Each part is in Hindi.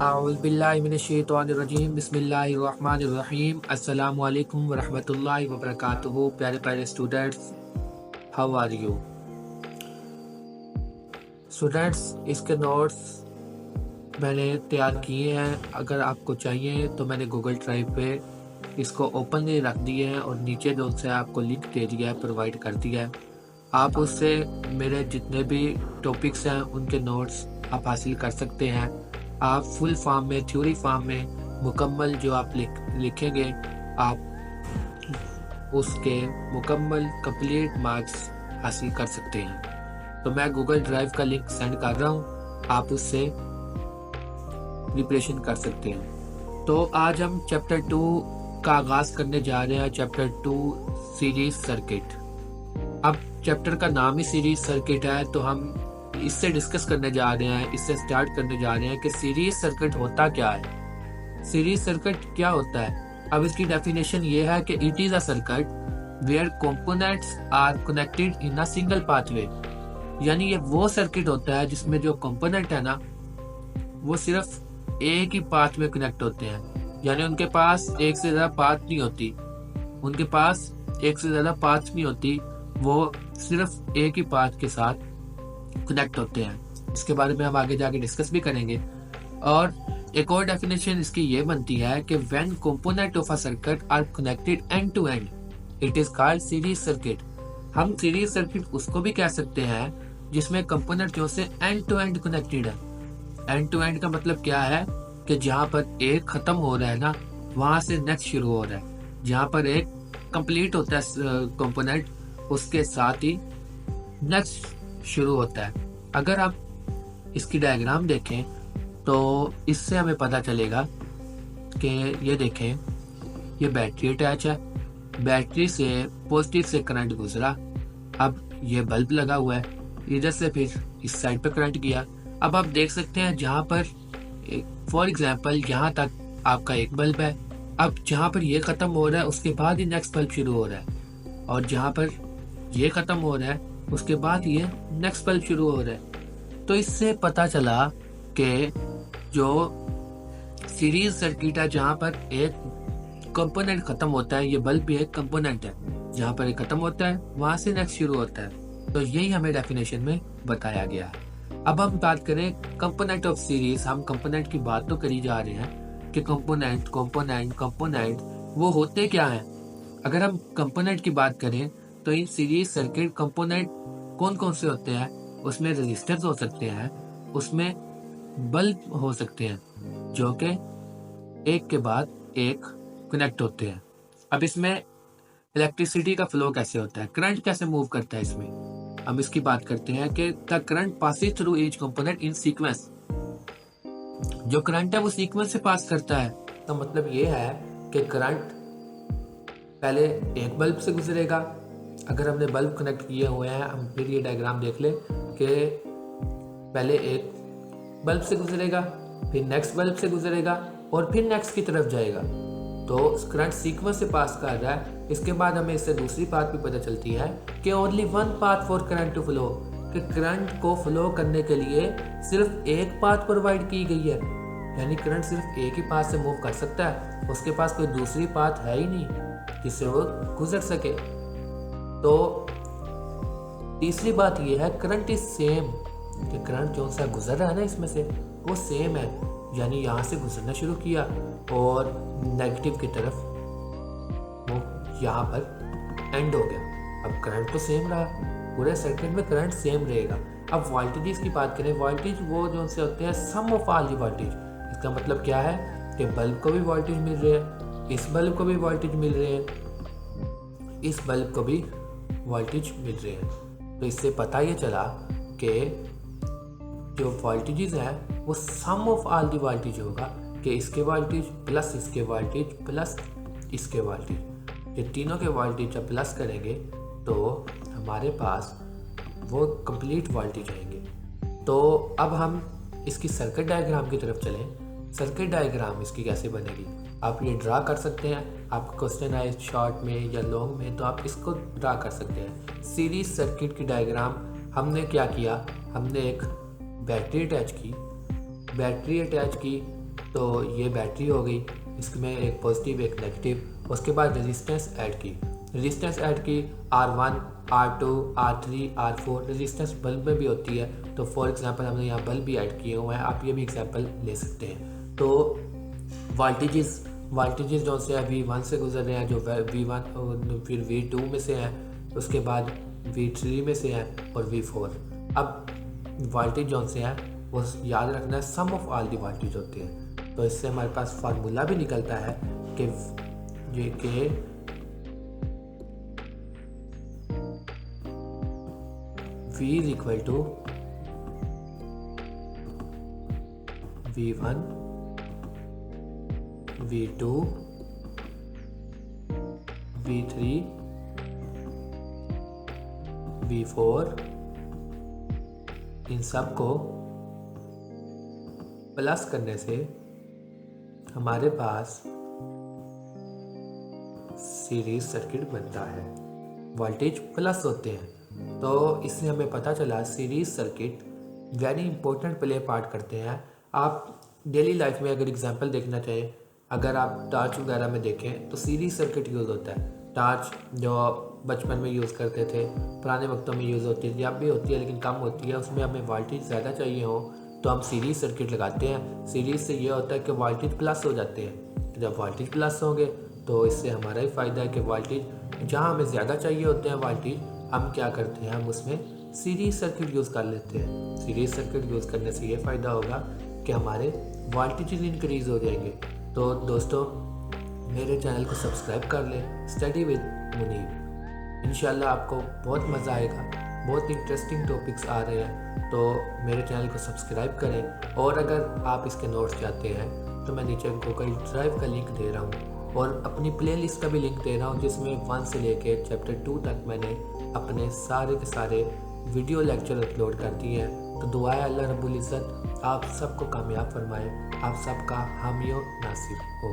आउज़ुबिल्लाहिमिनश्शैतानिर्रजीम बिस्मिल्लाहिर्रहमानिर्रहीम अस्सलामु अलैकुम वरहमतुल्लाहि वबरकातुहू। प्यारे प्यारे students, how are you students? इसके नोट्स मैंने तैयार किए हैं। अगर आपको चाहिए तो मैंने गूगल ड्राइव पे इसको ओपनली रख दिए हैं और नीचे जो से आपको लिंक दे दिया है, प्रोवाइड कर दिया है। आप उससे मेरे जितने भी टॉपिक्स हैं उनके नोट्स आप हासिल कर सकते हैं। आप फुल फॉर्म में, थ्योरी फॉर्म में मुकम्मल जो आप लिखेंगे, आप उसके मुकम्मल कंप्लीट मार्क्स हासिल कर सकते हैं। तो मैं गूगल ड्राइव का लिंक सेंड कर रहा हूँ, आप उससे प्रिपरेशन कर सकते हैं। तो आज हम चैप्टर 2 का आगाज करने जा रहे हैं। Chapter 2 series circuit. अब चैप्टर का नाम ही सीरीज सर्किट है, तो हम इससे डिस्कस करने जा रहे हैं, इससे स्टार्ट करने जा रहे हैं कि सीरीज सर्किट होता क्या है। सीरीज सर्किट क्या होता है? अब इसकी डेफिनेशन ये है कि it is a circuit where components are connected in a single pathway. यानी ये वो सर्किट होता है जिसमें जो कंपोनेंट है ना, वो सिर्फ एक ही पाथ में कनेक्ट होते हैं। यानी उनके पास एक से ज्यादा पाथ नहीं होती, उनके पास एक से ज्यादा पाथ नहीं होती, वो सिर्फ एक ही पाथ के साथ कनेक्ट होते हैं। इसके बारे में हम आगे जाके डिस्कस भी करेंगे। और एक और डेफिनेशन इसकी ये बनती है कि when component of a circuit are connected end to end it is called series circuit. हम सीरीज सर्किट उसको भी कह सकते हैं जिसमें कंपोनेंट जो से एंड टू एंड कनेक्टेड है। एंड टू एंड का मतलब क्या है कि जहां पर एक खत्म हो रहा है ना, वहां से नेक्स्ट शुरू हो रहा है। जहां पर एक कंप्लीट होता है कंपोनेंट, उसके साथ ही नेक्स्ट शुरू होता है। अगर आप इसकी डायग्राम देखें तो इससे हमें पता चलेगा कि ये देखें, ये बैटरी अटैच है, बैटरी से पॉजिटिव से करंट गुजरा, अब ये बल्ब लगा हुआ है, इधर से फिर इस साइड पे करंट गया। अब आप देख सकते हैं जहां पर फॉर एग्जांपल यहाँ तक आपका एक बल्ब है, अब जहां पर ये खत्म हो रहा है उसके बाद ही नेक्स्ट बल्ब शुरू हो रहा है, और जहां पर ये खत्म हो रहा है उसके बाद ये नेक्स्ट बल्ब शुरू हो रहा है। तो इससे पता चला कि जो सीरीज सर्किट है, जहां पर एक कंपोनेंट खत्म होता है, ये बल्ब भी एक कंपोनेंट है, जहां पर एक खत्म होता है वहां से नेक्स्ट शुरू होता है। तो यही हमें डेफिनेशन में बताया गया है। अब हम बात करें कंपोनेंट ऑफ सीरीज। हम कंपोनेंट की बात तो करी जा रहे हैं कि कंपोनेंट कंपोनेंट कंपोनेंट वो होते क्या हैं। अगर हम कंपोनेंट की बात करें तो इन सीरीज सर्किट कंपोनेंट कौन कौन से होते हैं? उसमें रेजिस्टर्स हो सकते हैं, उसमें बल्ब हो सकते हैं जो कि एक के बाद एक कनेक्ट होते हैं। अब इसमें इलेक्ट्रिसिटी का फ्लो कैसे होता है, करंट कैसे मूव करता है, इसमें हम इसकी बात करते हैं कि the current passes through each component in sequence. जो करंट है वो सीक्वेंस से पास करता है। तो मतलब ये है कि करंट पहले एक बल्ब से गुजरेगा। अगर हमने बल्ब कनेक्ट किए हुए हैं, हम फिर ये डायग्राम देख ले कि पहले एक बल्ब से गुजरेगा, फिर नेक्स्ट बल्ब से गुजरेगा और फिर नेक्स्ट की तरफ जाएगा। तो करंट सीक्वेंस से पास कर रहा है। इसके बाद हमें इससे दूसरी बात भी पता चलती है कि only one path for current to flow, कि करंट को फ्लो करने के लिए सिर्फ एक पाथ प्रोवाइड की गई है। यानी करंट सिर्फ एक ही पाथ से मूव कर सकता है, उसके पास कोई दूसरी पाथ है ही नहीं जिससे वो गुजर सके। तो तीसरी बात ये है करंट इज सेम, कि करंट जो सा गुजर रहा है ना इसमें से वो सेम है। यानी यहाँ से गुजरना शुरू किया और नेगेटिव की तरफ वो यहाँ पर एंड हो गया। अब करंट तो सेम रहा, पूरे सर्किट में करंट सेम रहेगा। अब वोल्टेज की बात करें, वोल्टेज वो जो से होते हैं सम ऑफ ऑल दी वोल्टेज। इसका मतलब क्या है कि बल्ब को भी वोल्टेज मिल रहे हैं, इस बल्ब को भी वोल्टेज मिल रहे हैं, इस बल्ब को भी वोल्टेज मिल रहे हैं। तो इससे पता ये चला कि जो वोल्टेजेस हैं वो सम ऑफ ऑल दी वोल्टेज होगा, कि इसके वोल्टेज प्लस इसके वोल्टेज प्लस इसके वोल्टेज, ये तीनों के वोल्टेज जब प्लस करेंगे तो हमारे पास वो कंप्लीट वोल्टेज आएंगे। तो अब हम इसकी सर्किट डायग्राम की तरफ चलें। सर्किट डायग्राम इसकी कैसे बनेगी, आप ये ड्रा कर सकते हैं। आपका क्वेश्चन आए शॉर्ट में या लॉन्ग में तो आप इसको ड्रा कर सकते हैं। सीरीज सर्किट की डायग्राम हमने क्या किया, हमने एक बैटरी अटैच की, तो ये बैटरी हो गई, इसमें एक पॉजिटिव एक नेगेटिव। उसके बाद रेजिस्टेंस ऐड की, R1, R2, R3, R4 resistance bulb में भी होती है। तो फॉर एग्जांपल हमने यहाँ बल्ब भी ऐड किए हुए हैं, आप ये भी एग्जांपल ले सकते हैं। तो वोल्टेजेस जो से V1 से गुजर रहे हैं, जो V1 फिर V2 में से हैं, उसके बाद V3 में से हैं और V4। अब वोल्टेज जो से हैं वो याद रखना है सम ऑफ ऑल दी वोल्टेज होते हैं। तो इससे हमारे पास फार्मूला भी निकलता है कि V is equal to V1, V2, V3, V4 इन सब को प्लस करने से हमारे पास सीरीज सर्किट बनता है। वोल्टेज प्लस होते हैं, तो इससे हमें पता चला series circuit very important play part करते हैं। आप डेली लाइफ में अगर एग्जांपल देखना चाहें, अगर आप टार्च वगैरह में देखें तो सीरीज सर्किट यूज़ होता है। टार्च जो बचपन में यूज़ करते थे, पुराने वक्तों में यूज़ होती है, अब भी होती है लेकिन कम होती है, उसमें हमें वोल्टेज ज़्यादा चाहिए हो तो हम सीरीज सर्किट लगाते हैं। सीरीज से ये होता है कि वोल्टेज प्लस हो जाते हैं। जब वोल्टेज प्लस होंगे तो इससे हमारा ही फ़ायदा है कि वोल्टेज जहाँ हमें ज़्यादा चाहिए होते हैं वोल्टेज, हम क्या करते हैं, हम उसमें सीरीज सर्किट यूज़ कर लेते हैं। सीरीज सर्किट यूज़ करने से ये फ़ायदा होगा कि हमारे वोल्टेज इंक्रीज़ हो जाएंगे। तो दोस्तों मेरे चैनल को सब्सक्राइब कर लें, स्टडी विद मुनीब। इंशाल्लाह आपको बहुत मज़ा आएगा, बहुत इंटरेस्टिंग टॉपिक्स आ रहे हैं, तो मेरे चैनल को सब्सक्राइब करें। और अगर आप इसके नोट्स चाहते हैं तो मैं नीचे गूगल ड्राइव का लिंक दे रहा हूँ और अपनी प्लेलिस्ट का भी लिंक दे रहा हूँ, जिसमें 1 से लेके चैप्टर 2 तक मैंने अपने सारे के सारे वीडियो लेक्चर अपलोड कर दिए हैं। तो दुआ है अल्लाह रब्बुल इज़्ज़त आप सबको कामयाब फरमाए, आप सबका हामी और नासिब हो।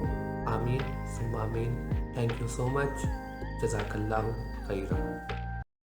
आमीन सुम्मा आमीन। Thank you so much. जज़ाकल्लाहु खैरन।